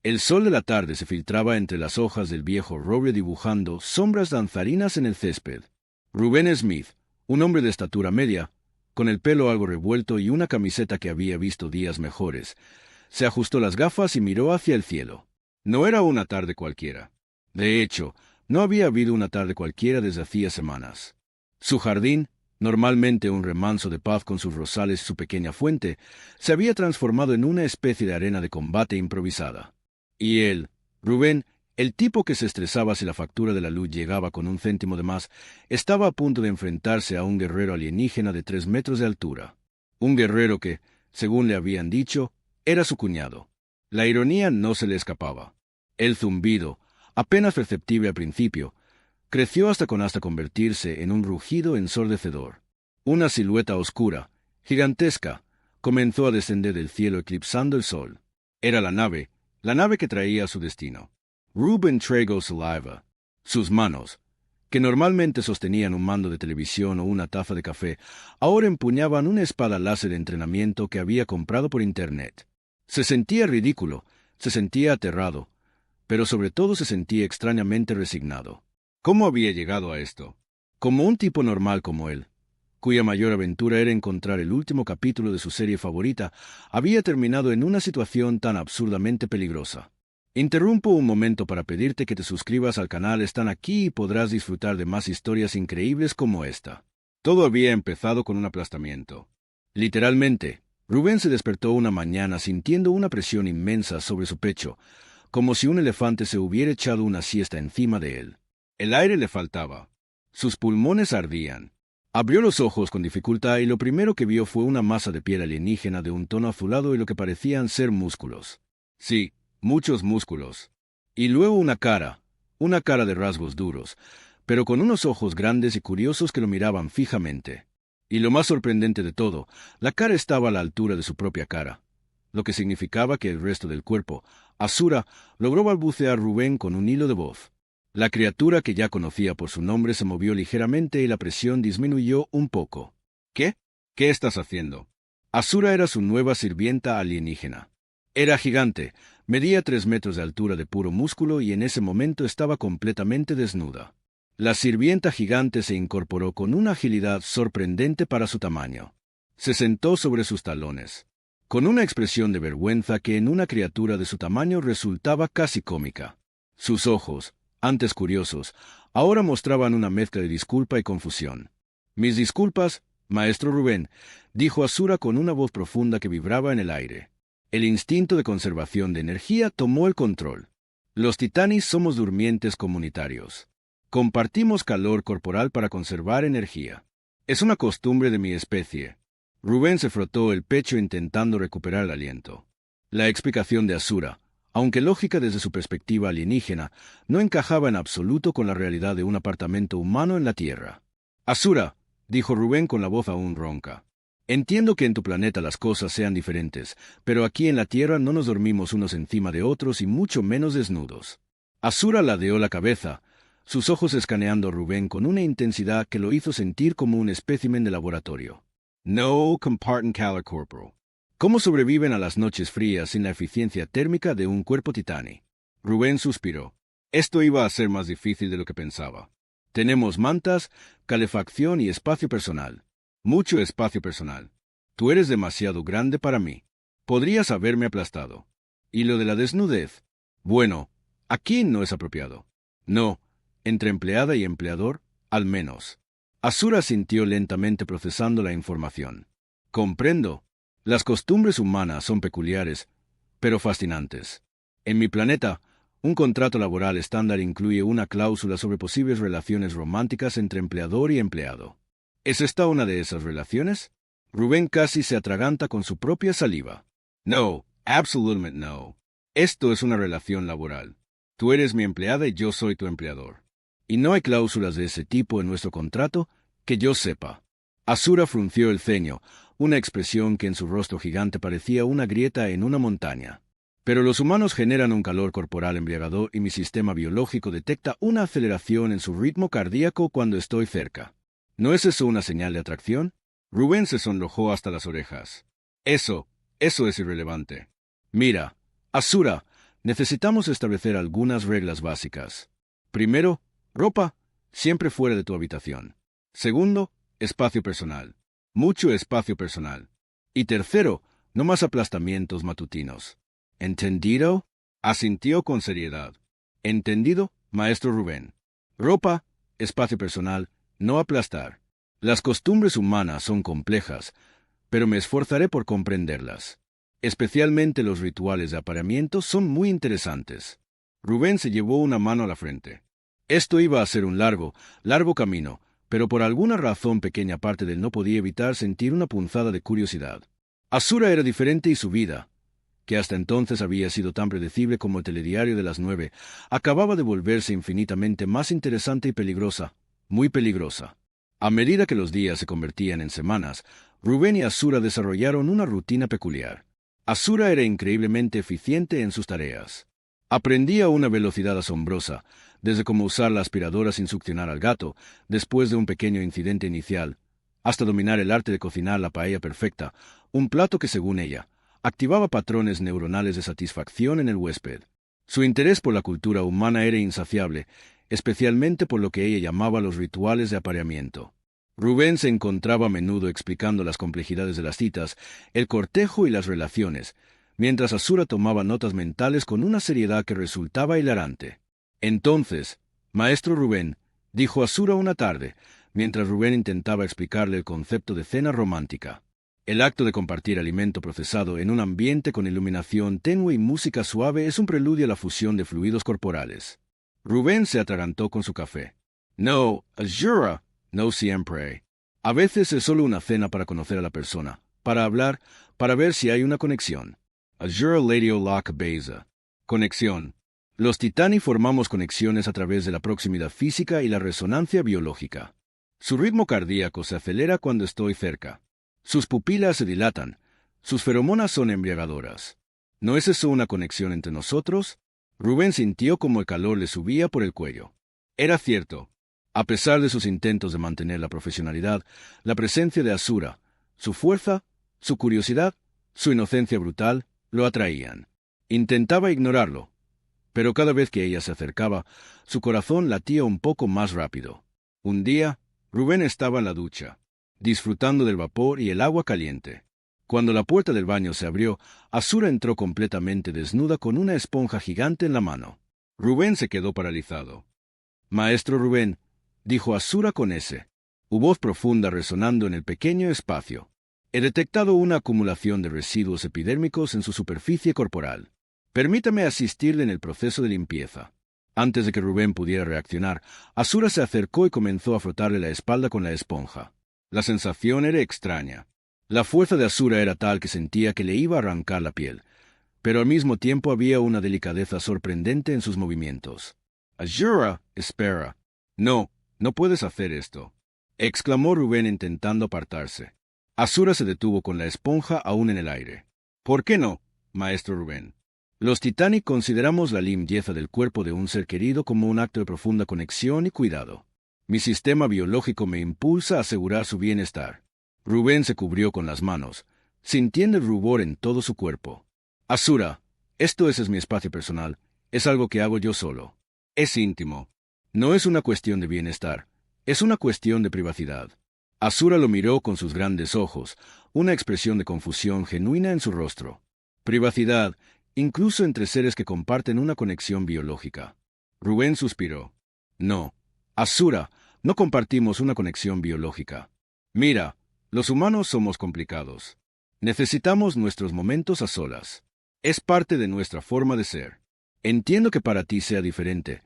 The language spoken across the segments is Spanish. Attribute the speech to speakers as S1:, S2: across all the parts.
S1: El sol de la tarde se filtraba entre las hojas del viejo roble dibujando sombras danzarinas en el césped. Rubén Smith, un hombre de estatura media, con el pelo algo revuelto y una camiseta que había visto días mejores, se ajustó las gafas y miró hacia el cielo. No era una tarde cualquiera. De hecho, no había habido una tarde cualquiera desde hacía semanas. Su jardín, normalmente un remanso de paz con sus rosales y su pequeña fuente, se había transformado en una especie de arena de combate improvisada. Y él, Rubén, el tipo que se estresaba si la factura de la luz llegaba con un céntimo de más, estaba a punto de enfrentarse a un guerrero alienígena de 3 metros de altura. Un guerrero que, según le habían dicho, era su cuñado. La ironía no se le escapaba. El zumbido, apenas perceptible al principio, creció hasta convertirse en un rugido ensordecedor. Una silueta oscura, gigantesca, comenzó a descender del cielo eclipsando el sol. Era la nave que traía a su destino. Rubén Trego Saliva. Sus manos, que normalmente sostenían un mando de televisión o una taza de café, ahora empuñaban una espada láser de entrenamiento que había comprado por internet. Se sentía ridículo, se sentía aterrado, pero sobre todo se sentía extrañamente resignado. ¿Cómo había llegado a esto? Como un tipo normal como él, cuya mayor aventura era encontrar el último capítulo de su serie favorita, había terminado en una situación tan absurdamente peligrosa. Interrumpo un momento para pedirte que te suscribas al canal. Están aquí y podrás disfrutar de más historias increíbles como esta. Todo había empezado con un aplastamiento. Literalmente, Rubén se despertó una mañana sintiendo una presión inmensa sobre su pecho, como si un elefante se hubiera echado una siesta encima de él. El aire le faltaba. Sus pulmones ardían. Abrió los ojos con dificultad y lo primero que vio fue una masa de piel alienígena de un tono azulado y lo que parecían ser músculos. Sí, muchos músculos. Y luego una cara de rasgos duros, pero con unos ojos grandes y curiosos que lo miraban fijamente. Y lo más sorprendente de todo, la cara estaba a la altura de su propia cara, lo que significaba que el resto del cuerpo, Asura, logró balbucear Rubén con un hilo de voz. La criatura que ya conocía por su nombre se movió ligeramente y la presión disminuyó un poco. ¿Qué? ¿Qué estás haciendo? Asura era su nueva sirvienta alienígena. Era gigante, medía 3 metros de altura de puro músculo y en ese momento estaba completamente desnuda. La sirvienta gigante se incorporó con una agilidad sorprendente para su tamaño. Se sentó sobre sus talones, con una expresión de vergüenza que en una criatura de su tamaño resultaba casi cómica. Sus ojos, antes curiosos, ahora mostraban una mezcla de disculpa y confusión. «Mis disculpas, maestro Rubén», dijo Asura con una voz profunda que vibraba en el aire. El instinto de conservación de energía tomó el control. Los titanis somos durmientes comunitarios. Compartimos calor corporal para conservar energía. Es una costumbre de mi especie. Rubén se frotó el pecho intentando recuperar el aliento. La explicación de Asura, aunque lógica desde su perspectiva alienígena, no encajaba en absoluto con la realidad de un apartamento humano en la Tierra. «Asura», dijo Rubén con la voz aún ronca, «entiendo que en tu planeta las cosas sean diferentes, pero aquí en la Tierra no nos dormimos unos encima de otros y mucho menos desnudos». Asura ladeó la cabeza, sus ojos escaneando a Rubén con una intensidad que lo hizo sentir como un espécimen de laboratorio. «No comparten calor corporal». ¿Cómo sobreviven a las noches frías sin la eficiencia térmica de un cuerpo titani? Rubén suspiró. Esto iba a ser más difícil de lo que pensaba. Tenemos mantas, calefacción y espacio personal. Mucho espacio personal. Tú eres demasiado grande para mí. Podrías haberme aplastado. ¿Y lo de la desnudez? Bueno, aquí no es apropiado. No, entre empleada y empleador, al menos. Asura sintió lentamente procesando la información. Comprendo. Las costumbres humanas son peculiares, pero fascinantes. En mi planeta, un contrato laboral estándar incluye una cláusula sobre posibles relaciones románticas entre empleador y empleado. ¿Es esta una de esas relaciones? Rubén casi se atraganta con su propia saliva. No, absolutamente no. Esto es una relación laboral. Tú eres mi empleada y yo soy tu empleador. Y no hay cláusulas de ese tipo en nuestro contrato que yo sepa. Asura frunció el ceño, una expresión que en su rostro gigante parecía una grieta en una montaña. Pero los humanos generan un calor corporal embriagador y mi sistema biológico detecta una aceleración en su ritmo cardíaco cuando estoy cerca. ¿No es eso una señal de atracción? Rubén se sonrojó hasta las orejas. Eso es irrelevante. Mira, Asura, necesitamos establecer algunas reglas básicas. Primero, ropa, siempre fuera de tu habitación. Segundo, espacio personal. Mucho espacio personal. Y tercero, no más aplastamientos matutinos. ¿Entendido? Asintió con seriedad. Entendido, maestro Rubén. Ropa, espacio personal, no aplastar. Las costumbres humanas son complejas, pero me esforzaré por comprenderlas. Especialmente los rituales de apareamiento son muy interesantes. Rubén se llevó una mano a la frente. Esto iba a ser un largo camino, pero por alguna razón pequeña parte de él no podía evitar sentir una punzada de curiosidad. Azura era diferente y su vida, que hasta entonces había sido tan predecible como el telediario de las 9, acababa de volverse infinitamente más interesante y peligrosa, muy peligrosa. A medida que los días se convertían en semanas, Rubén y Azura desarrollaron una rutina peculiar. Azura era increíblemente eficiente en sus tareas. Aprendía a una velocidad asombrosa, desde cómo usar la aspiradora sin succionar al gato, después de un pequeño incidente inicial, hasta dominar el arte de cocinar la paella perfecta, un plato que, según ella, activaba patrones neuronales de satisfacción en el huésped. Su interés por la cultura humana era insaciable, especialmente por lo que ella llamaba los rituales de apareamiento. Rubén se encontraba a menudo explicando las complejidades de las citas, el cortejo y las relaciones, mientras Azura tomaba notas mentales con una seriedad que resultaba hilarante. Entonces, maestro Rubén, dijo Azura una tarde, mientras Rubén intentaba explicarle el concepto de cena romántica. El acto de compartir alimento procesado en un ambiente con iluminación tenue y música suave es un preludio a la fusión de fluidos corporales. Rubén se atragantó con su café. No, Azura, no siempre. A veces es solo una cena para conocer a la persona, para hablar, para ver si hay una conexión. Azura Ladio Lock Beza. Conexión. Los Titani formamos conexiones a través de la proximidad física y la resonancia biológica. Su ritmo cardíaco se acelera cuando estoy cerca. Sus pupilas se dilatan. Sus feromonas son embriagadoras. ¿No es eso una conexión entre nosotros? Rubén sintió como el calor le subía por el cuello. Era cierto. A pesar de sus intentos de mantener la profesionalidad, la presencia de Azura, su fuerza, su curiosidad, su inocencia brutal, lo atraían. Intentaba ignorarlo, pero cada vez que ella se acercaba, su corazón latía un poco más rápido. Un día, Rubén estaba en la ducha, disfrutando del vapor y el agua caliente. Cuando la puerta del baño se abrió, Azura entró completamente desnuda con una esponja gigante en la mano. Rubén se quedó paralizado. Maestro Rubén, dijo Azura con voz profunda resonando en el pequeño espacio. He detectado una acumulación de residuos epidérmicos en su superficie corporal. Permítame asistirle en el proceso de limpieza. Antes de que Rubén pudiera reaccionar, Azura se acercó y comenzó a frotarle la espalda con la esponja. La sensación era extraña. La fuerza de Azura era tal que sentía que le iba a arrancar la piel, pero al mismo tiempo había una delicadeza sorprendente en sus movimientos. Azura, espera. No, no puedes hacer esto, exclamó Rubén intentando apartarse. Azura se detuvo con la esponja aún en el aire. ¿Por qué no, maestro Rubén? Los Titani consideramos la limpieza del cuerpo de un ser querido como un acto de profunda conexión y cuidado. Mi sistema biológico me impulsa a asegurar su bienestar. Rubén se cubrió con las manos, sintiendo el rubor en todo su cuerpo. Azura, esto es mi espacio personal, es algo que hago yo solo. Es íntimo. No es una cuestión de bienestar, es una cuestión de privacidad. Azura lo miró con sus grandes ojos, una expresión de confusión genuina en su rostro. Privacidad, incluso entre seres que comparten una conexión biológica. Rubén suspiró. No, Azura, no compartimos una conexión biológica. Mira, los humanos somos complicados. Necesitamos nuestros momentos a solas. Es parte de nuestra forma de ser. Entiendo que para ti sea diferente,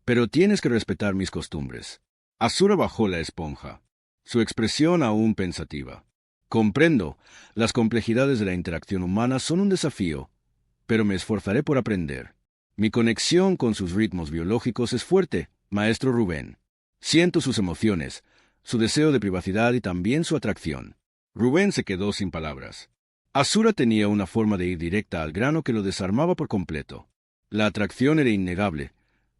S1: pero tienes que respetar mis costumbres. Azura bajó la esponja, su expresión aún pensativa. Comprendo, las complejidades de la interacción humana son un desafío, pero me esforzaré por aprender. Mi conexión con sus ritmos biológicos es fuerte, maestro Rubén. Siento sus emociones, su deseo de privacidad y también su atracción. Rubén se quedó sin palabras. Azura tenía una forma de ir directa al grano que lo desarmaba por completo. La atracción era innegable,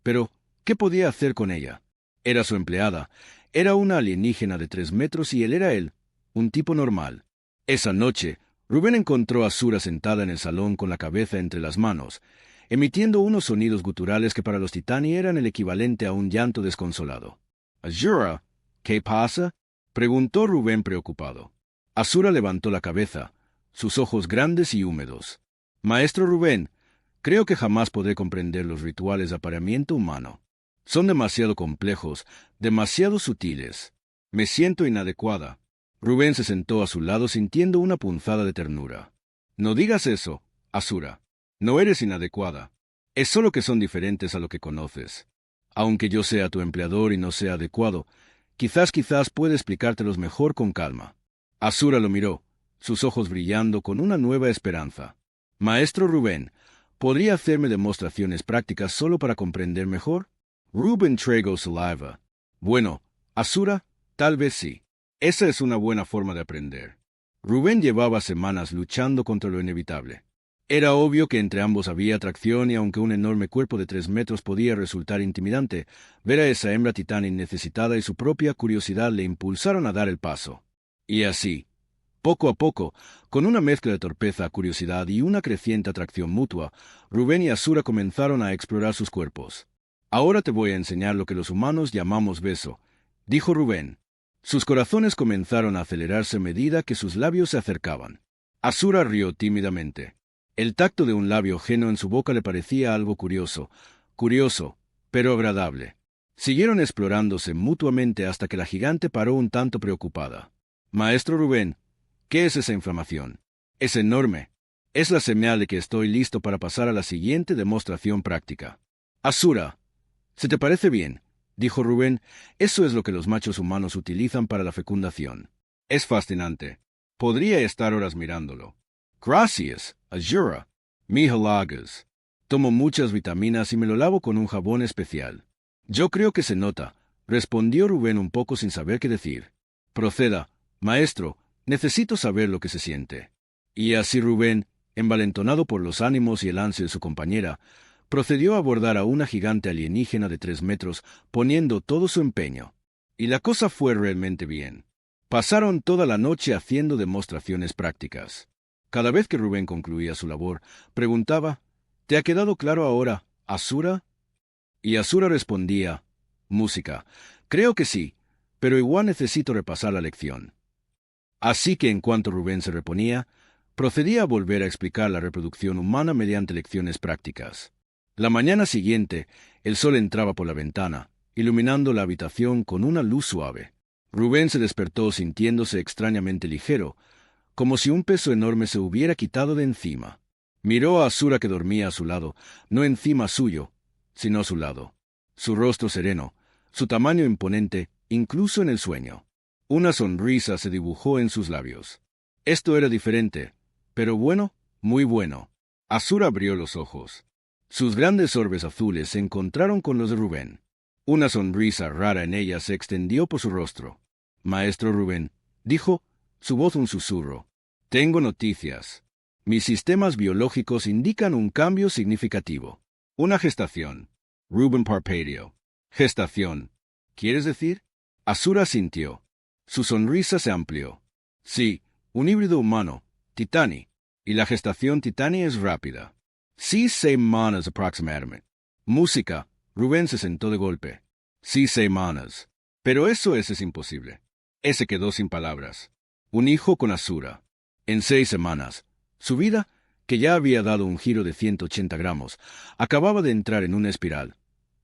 S1: pero ¿qué podía hacer con ella? Era su empleada, era una alienígena de 3 metros y él era un tipo normal. Esa noche, Rubén encontró a Azura sentada en el salón con la cabeza entre las manos. emitiendo unos sonidos guturales que para los Titani eran el equivalente a un llanto desconsolado. —Azura, ¿qué pasa? —preguntó Rubén preocupado. Azura levantó la cabeza, sus ojos grandes y húmedos. —Maestro Rubén, creo que jamás podré comprender los rituales de apareamiento humano. Son demasiado complejos, demasiado sutiles. Me siento inadecuada. Rubén se sentó a su lado sintiendo una punzada de ternura. —No digas eso, Azura. No eres inadecuada. Es solo que son diferentes a lo que conoces. Aunque yo sea tu empleador y no sea adecuado, quizás pueda explicártelos mejor con calma. Azura lo miró, sus ojos brillando con una nueva esperanza. —Maestro Rubén, ¿podría hacerme demostraciones prácticas solo para comprender mejor? Rubén tragó saliva. Bueno, Azura, tal vez sí. Esa es una buena forma de aprender. Rubén llevaba semanas luchando contra lo inevitable. Era obvio que entre ambos había atracción y aunque un enorme cuerpo de 3 metros podía resultar intimidante, ver a esa hembra titani necesitada y su propia curiosidad le impulsaron a dar el paso. Y así, poco a poco, con una mezcla de torpeza, curiosidad y una creciente atracción mutua, Rubén y Azura comenzaron a explorar sus cuerpos. —Ahora te voy a enseñar lo que los humanos llamamos beso —dijo Rubén. Sus corazones comenzaron a acelerarse a medida que sus labios se acercaban. Azura rió tímidamente. El tacto de un labio ajeno en su boca le parecía algo curioso, pero agradable. Siguieron explorándose mutuamente hasta que la gigante paró un tanto preocupada. —Maestro Rubén, ¿qué es esa inflamación? Es enorme. Es la señal de que estoy listo para pasar a la siguiente demostración práctica. —Azura, ¿se te parece bien? —dijo Rubén—, eso es lo que los machos humanos utilizan para la fecundación. Es fascinante. Podría estar horas mirándolo. —Gracias, Azura. Mis halagas. Tomo muchas vitaminas y me lo lavo con un jabón especial. —Yo creo que se nota —respondió Rubén un poco sin saber qué decir. —Proceda, maestro, necesito saber lo que se siente. Y así Rubén, envalentonado por los ánimos y el ansia de su compañera, procedió a abordar a una gigante alienígena de 3 metros, poniendo todo su empeño. Y la cosa fue realmente bien. Pasaron toda la noche haciendo demostraciones prácticas. Cada vez que Rubén concluía su labor, preguntaba, —¿Te ha quedado claro ahora, Azura? Y Azura respondía, —Música. Creo que sí, pero igual necesito repasar la lección. Así que en cuanto Rubén se reponía, procedía a volver a explicar la reproducción humana mediante lecciones prácticas. La mañana siguiente, el sol entraba por la ventana, iluminando la habitación con una luz suave. Rubén se despertó sintiéndose extrañamente ligero, como si un peso enorme se hubiera quitado de encima. Miró a Azura que dormía a su lado, no encima suyo, sino a su lado. Su rostro sereno, su tamaño imponente, incluso en el sueño. Una sonrisa se dibujó en sus labios. Esto era diferente, pero bueno, muy bueno. Azura abrió los ojos. Sus grandes orbes azules se encontraron con los de Rubén. Una sonrisa rara en ella se extendió por su rostro. —Maestro Rubén —dijo, su voz un susurro—, tengo noticias. Mis sistemas biológicos indican un cambio significativo. Una gestación. Rubén parpadeó. —¿Gestación? ¿Quieres decir? Azura sintió. Su sonrisa se amplió. —Sí, un híbrido humano, Titani. Y la gestación Titani es rápida. 6 semanas aproximadamente. Música. Rubén se sentó de golpe. 6 semanas. Pero eso es imposible. Ese quedó sin palabras. Un hijo con Azura. En 6 semanas. Su vida, que ya había dado un giro de 180 gramos, acababa de entrar en una espiral.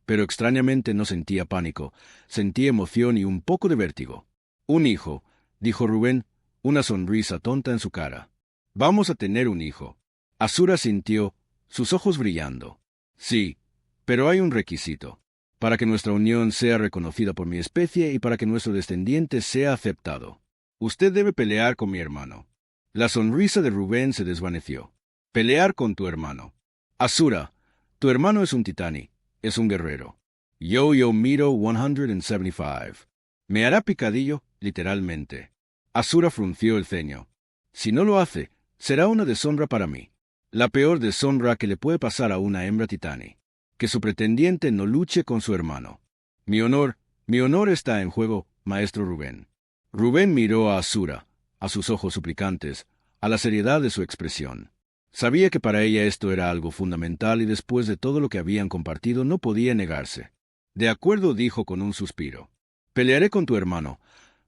S1: Pero extrañamente no sentía pánico, sentía emoción y un poco de vértigo. Un hijo, dijo Rubén, una sonrisa tonta en su cara. Vamos a tener un hijo. Azura sintió, sus ojos brillando. Sí, pero hay un requisito. Para que nuestra unión sea reconocida por mi especie y para que nuestro descendiente sea aceptado. Usted debe pelear con mi hermano. La sonrisa de Rubén se desvaneció. Pelear con tu hermano. Azura, tu hermano es un titani, es un guerrero. Yo miro 175. Me hará picadillo, literalmente. Azura frunció el ceño. Si no lo hace, será una deshonra para mí. La peor deshonra que le puede pasar a una hembra titani. Que su pretendiente no luche con su hermano. Mi honor está en juego, maestro Rubén. Rubén miró a Azura, a sus ojos suplicantes, a la seriedad de su expresión. Sabía que para ella esto era algo fundamental y después de todo lo que habían compartido no podía negarse. De acuerdo, dijo con un suspiro. Pelearé con tu hermano,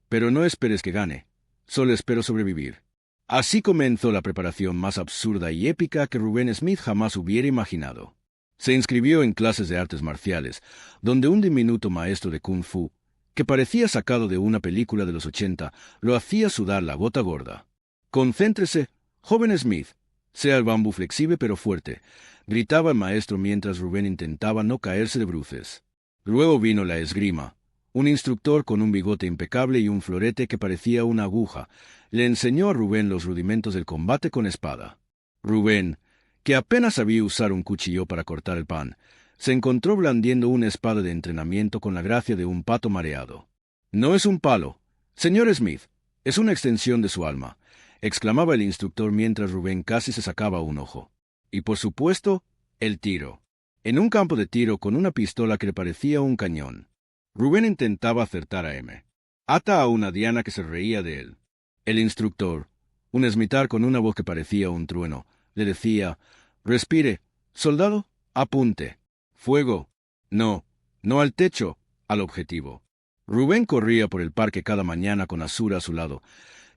S1: pero no esperes que gane. Solo espero sobrevivir. Así comenzó la preparación más absurda y épica que Reuben Smith jamás hubiera imaginado. Se inscribió en clases de artes marciales, donde un diminuto maestro de Kung Fu, que parecía sacado de una película de los 80, lo hacía sudar la gota gorda. Concéntrese, joven Smith. Sea el bambú flexible pero fuerte, gritaba el maestro mientras Reuben intentaba no caerse de bruces. Luego vino la esgrima. Un instructor con un bigote impecable y un florete que parecía una aguja, le enseñó a Reuben los rudimentos del combate con espada. Reuben, que apenas sabía usar un cuchillo para cortar el pan, se encontró blandiendo una espada de entrenamiento con la gracia de un pato mareado. «No es un palo, señor Smith, es una extensión de su alma», exclamaba el instructor mientras Reuben casi se sacaba un ojo. Y por supuesto, el tiro. En un campo de tiro con una pistola que le parecía un cañón. Reuben intentaba acertar a M. Ata a una diana que se reía de él. El instructor, un esmitar con una voz que parecía un trueno, le decía: «Respire, soldado, apunte. Fuego. No, no al techo, al objetivo». Reuben corría por el parque cada mañana con Azura a su lado,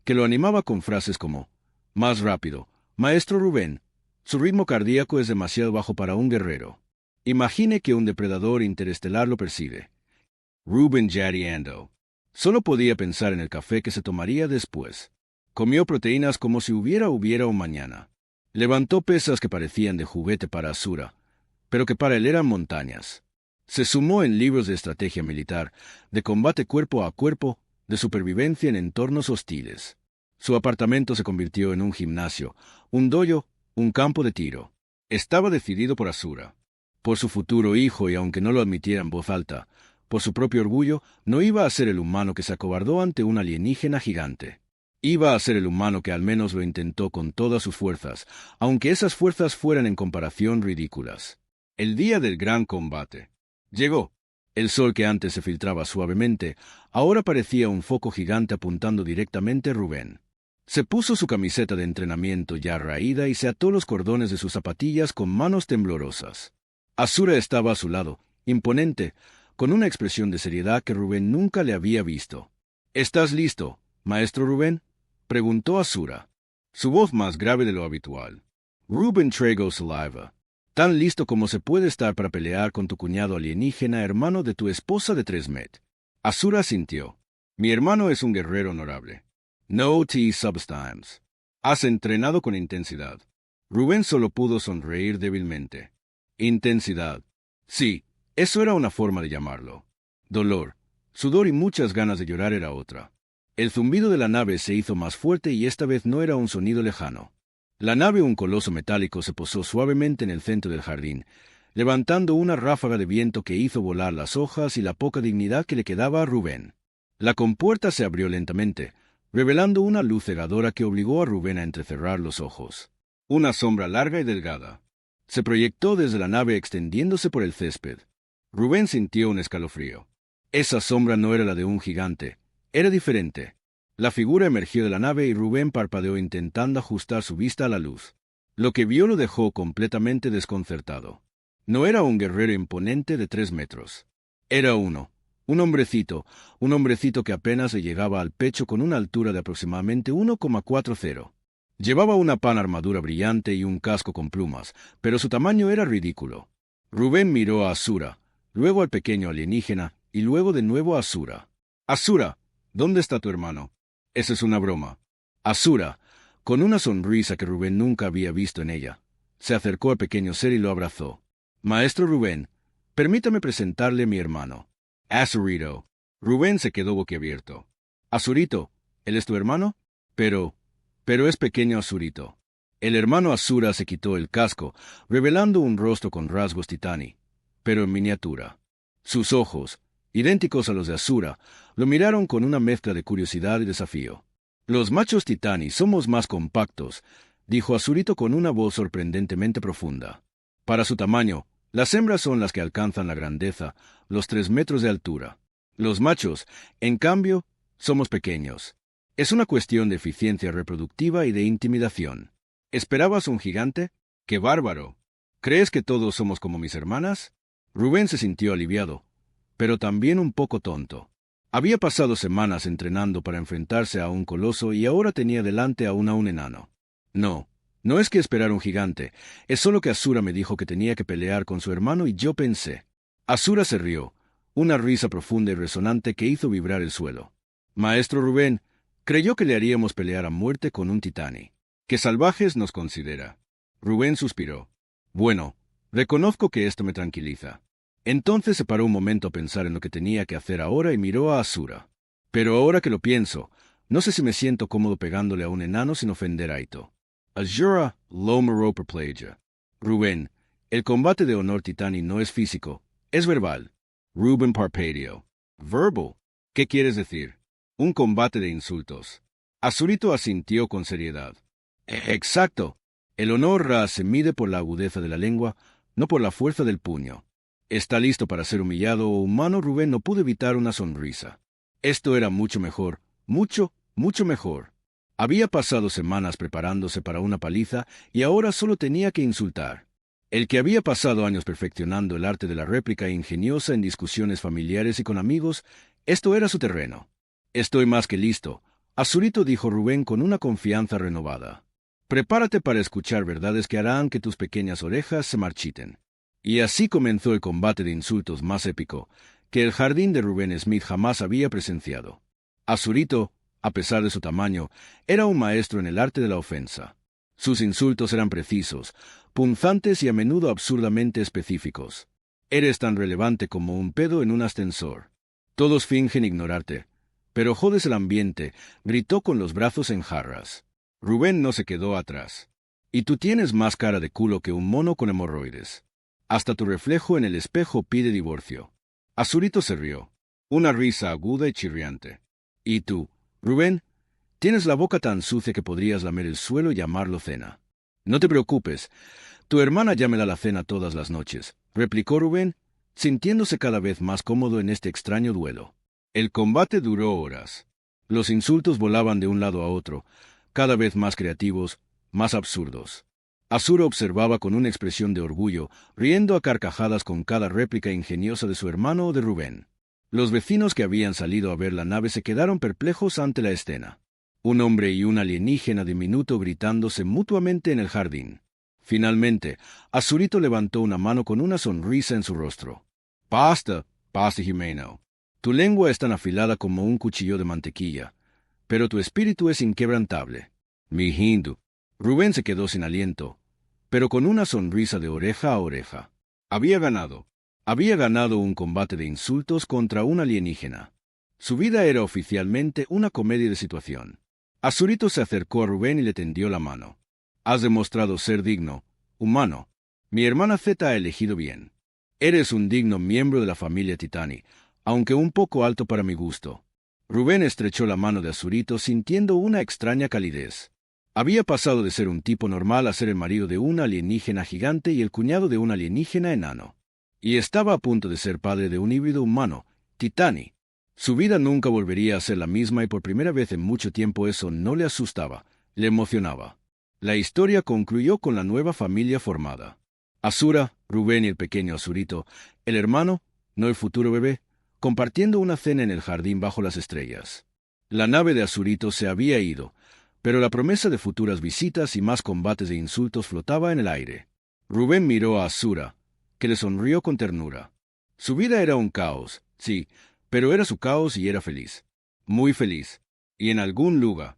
S1: que lo animaba con frases como: «Más rápido, maestro Reuben. Su ritmo cardíaco es demasiado bajo para un guerrero. Imagine que un depredador interestelar lo persigue». Reuben Ando. Solo podía pensar en el café que se tomaría después. Comió proteínas como si hubiera un mañana. Levantó pesas que parecían de juguete para Azura, pero que para él eran montañas. Se sumó en libros de estrategia militar, de combate cuerpo a cuerpo, de supervivencia en entornos hostiles. Su apartamento se convirtió en un gimnasio, un dojo, un campo de tiro. Estaba decidido por Azura, por su futuro hijo, y aunque no lo admitiera en voz alta, por su propio orgullo, no iba a ser el humano que se acobardó ante un alienígena gigante. Iba a ser el humano que al menos lo intentó con todas sus fuerzas, aunque esas fuerzas fueran en comparación ridículas. El día del gran combate llegó. El sol, que antes se filtraba suavemente, ahora parecía un foco gigante apuntando directamente a Reuben. Se puso su camiseta de entrenamiento ya raída y se ató los cordones de sus zapatillas con manos temblorosas. Azura estaba a su lado, imponente, con una expresión de seriedad que Reuben nunca le había visto. «¿Estás listo, maestro Reuben?», preguntó Azura, su voz más grave de lo habitual. Reuben tragó saliva. «Tan listo como se puede estar para pelear con tu cuñado alienígena, hermano de tu esposa de 3 met». Azura sintió. «Mi hermano es un guerrero honorable. No te subestimes. Has entrenado con intensidad». Reuben solo pudo sonreír débilmente. Intensidad. Sí, eso era una forma de llamarlo. Dolor, sudor y muchas ganas de llorar era otra. El zumbido de la nave se hizo más fuerte y esta vez no era un sonido lejano. La nave, un coloso metálico, se posó suavemente en el centro del jardín, levantando una ráfaga de viento que hizo volar las hojas y la poca dignidad que le quedaba a Reuben. La compuerta se abrió lentamente, revelando una luz cegadora que obligó a Reuben a entrecerrar los ojos. Una sombra larga y delgada se proyectó desde la nave extendiéndose por el césped. Reuben sintió un escalofrío. Esa sombra no era la de un gigante, era diferente. La figura emergió de la nave y Reuben parpadeó intentando ajustar su vista a la luz. Lo que vio lo dejó completamente desconcertado. No era un guerrero imponente de 3 metros. Era un hombrecito que apenas le llegaba al pecho con una altura de aproximadamente 1,40. Llevaba una armadura brillante y un casco con plumas, pero su tamaño era ridículo. Reuben miró a Azura, luego al pequeño alienígena, y luego de nuevo a Azura. «Azura, ¿dónde está tu hermano?» «Esa es una broma». Azura, con una sonrisa que Reuben nunca había visto en ella, se acercó al pequeño ser y lo abrazó. «Maestro Reuben, permítame presentarle a mi hermano, Azurito». Reuben se quedó boquiabierto. «Azurito, ¿él es tu hermano?» Pero es pequeño Azurito». El hermano Azura se quitó el casco, revelando un rostro con rasgos titani, pero en miniatura. Sus ojos, idénticos a los de Azura, lo miraron con una mezcla de curiosidad y desafío. «Los machos titani somos más compactos», dijo Azurito con una voz sorprendentemente profunda. «Para su tamaño, las hembras son las que alcanzan la grandeza, los 3 metros de altura. Los machos, en cambio, somos pequeños. Es una cuestión de eficiencia reproductiva y de intimidación». ¿Esperabas un gigante? ¡Qué bárbaro! ¿Crees que todos somos como mis hermanas? Rubén se sintió aliviado, pero también un poco tonto. Había pasado semanas entrenando para enfrentarse a un coloso y ahora tenía delante a un enano. No, no es que esperar un gigante, es solo que Asura me dijo que tenía que pelear con su hermano y yo pensé. Asura se rió, una risa profunda y resonante que hizo vibrar el suelo. Maestro Rubén, creyó que le haríamos pelear a muerte con un titani. ¿Qué salvajes nos considera? Rubén suspiró. Bueno, reconozco que esto me tranquiliza. Entonces se paró un momento a pensar en lo que tenía que hacer ahora y miró a Asura. Pero ahora que lo pienso, no sé si me siento cómodo pegándole a un enano sin ofender a Ito. Asura Lomaroperplagia. Rubén, el combate de honor titani no es físico, es verbal. Rubén Parpadio. Verbal. ¿Qué quieres decir? Un combate de insultos. Asurito asintió con seriedad. Exacto. El honor Ra se mide por la agudeza de la lengua, no por la fuerza del puño. ¿Está listo para ser humillado o humano? Rubén no pudo evitar una sonrisa. Esto era mucho mejor, mucho mejor. Había pasado semanas preparándose para una paliza y ahora solo tenía que insultar. El que había pasado años perfeccionando el arte de la réplica ingeniosa en discusiones familiares y con amigos, esto era su terreno. Estoy más que listo, Asurito dijo Rubén con una confianza renovada. Prepárate para escuchar verdades que harán que tus pequeñas orejas se marchiten. Y así comenzó el combate de insultos más épico que el jardín de Rubén Smith jamás había presenciado. Asurito, a pesar de su tamaño, era un maestro en el arte de la ofensa. Sus insultos eran precisos, punzantes y a menudo absurdamente específicos. Eres tan relevante como un pedo en un ascensor. Todos fingen ignorarte, pero jodes el ambiente, gritó con los brazos en jarras. Rubén no se quedó atrás. Y tú tienes más cara de culo que un mono con hemorroides. Hasta tu reflejo en el espejo pide divorcio. Asurito se rió. Una risa aguda y chirriante. ¿Y tú, Rubén? Tienes la boca tan sucia que podrías lamer el suelo y llamarlo cena. No te preocupes. Tu hermana ya me da la cena todas las noches, replicó Rubén, sintiéndose cada vez más cómodo en este extraño duelo. El combate duró horas. Los insultos volaban de un lado a otro, cada vez más creativos, más absurdos. Asura observaba con una expresión de orgullo, riendo a carcajadas con cada réplica ingeniosa de su hermano o de Rubén. Los vecinos que habían salido a ver la nave se quedaron perplejos ante la escena. Un hombre y un alienígena diminuto gritándose mutuamente en el jardín. Finalmente, Asurito levantó una mano con una sonrisa en su rostro. Basta, Jimeno. Tu lengua es tan afilada como un cuchillo de mantequilla, pero tu espíritu es inquebrantable. Mi hindu. Rubén se quedó sin aliento, pero con una sonrisa de oreja a oreja. Había ganado. Había ganado un combate de insultos contra un alienígena. Su vida era oficialmente una comedia de situación. Asurito se acercó a Rubén y le tendió la mano. Has demostrado ser digno, humano. Mi hermana Z ha elegido bien. Eres un digno miembro de la familia Titani, aunque un poco alto para mi gusto. Rubén estrechó la mano de Asurito sintiendo una extraña calidez. Había pasado de ser un tipo normal a ser el marido de un alienígena gigante y el cuñado de un alienígena enano. Y estaba a punto de ser padre de un híbrido humano, Titani. Su vida nunca volvería a ser la misma y por primera vez en mucho tiempo eso no le asustaba, le emocionaba. La historia concluyó con la nueva familia formada. Asura, Rubén y el pequeño Asurito, el hermano, no el futuro bebé, compartiendo una cena en el jardín bajo las estrellas. La nave de Asurito se había ido, pero la promesa de futuras visitas y más combates de insultos flotaba en el aire. Rubén miró a Asura, que le sonrió con ternura. Su vida era un caos, sí, pero era su caos y era feliz. Muy feliz. Y en algún lugar,